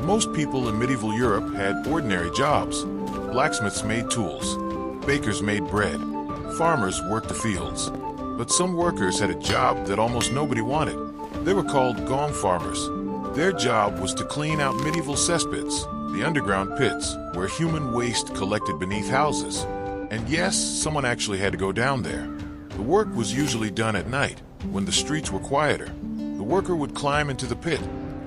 Most people in medieval Europe had ordinary jobs. Blacksmiths made tools, bakers made bread, farmers worked the fields. But some workers had a job that almost nobody wanted. They were called gong farmers. Their job was to clean out medieval cesspits, the underground pits where human waste collected beneath houses. And yes, someone actually had to go down there. The work was usually done at night, when the streets were quieter. The worker would climb into the pit,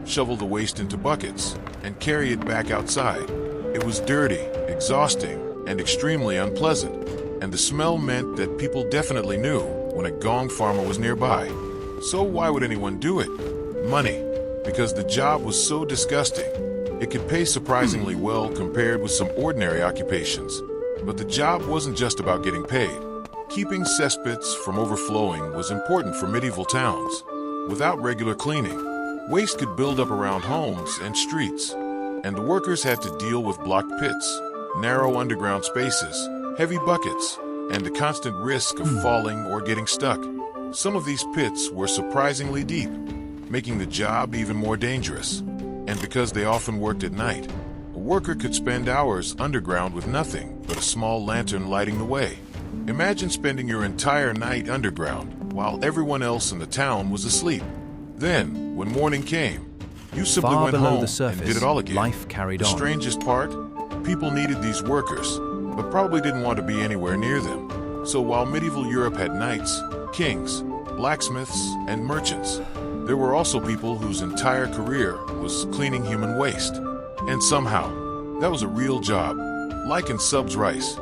shovel the waste into buckets, and carry it back outside. It was dirty, exhausting, and extremely unpleasant. And the smell meant that people definitely knew when a gong farmer was nearby. So why would anyone do it? Money. Because the job was so disgusting. It could pay surprisingly well compared with some ordinary occupations. But the job wasn't just about getting paid. Keeping cesspits from overflowing was important for medieval towns. Without regular cleaning, waste could build up around homes and streets. And the workers had to deal with blocked pits, narrow underground spaces, heavy buckets, and the constant risk of falling or getting stuck. Some of these pits were surprisingly deep, making the job even more dangerous. And because they often worked at night, a worker could spend hours underground with nothing but a small lantern lighting the way. Imagine spending your entire night underground while everyone else in the town was asleep. Then, when morning came, you simply Far went below home the surface, and did it all again. life carried The on. strangest part? People needed these workers, but probably didn't want to be anywhere near them. So while medieval Europe had knights, kings, blacksmiths, and merchants, there were also people whose entire career was cleaning human waste. And somehow, that was a real job. Like in Sub's Rice,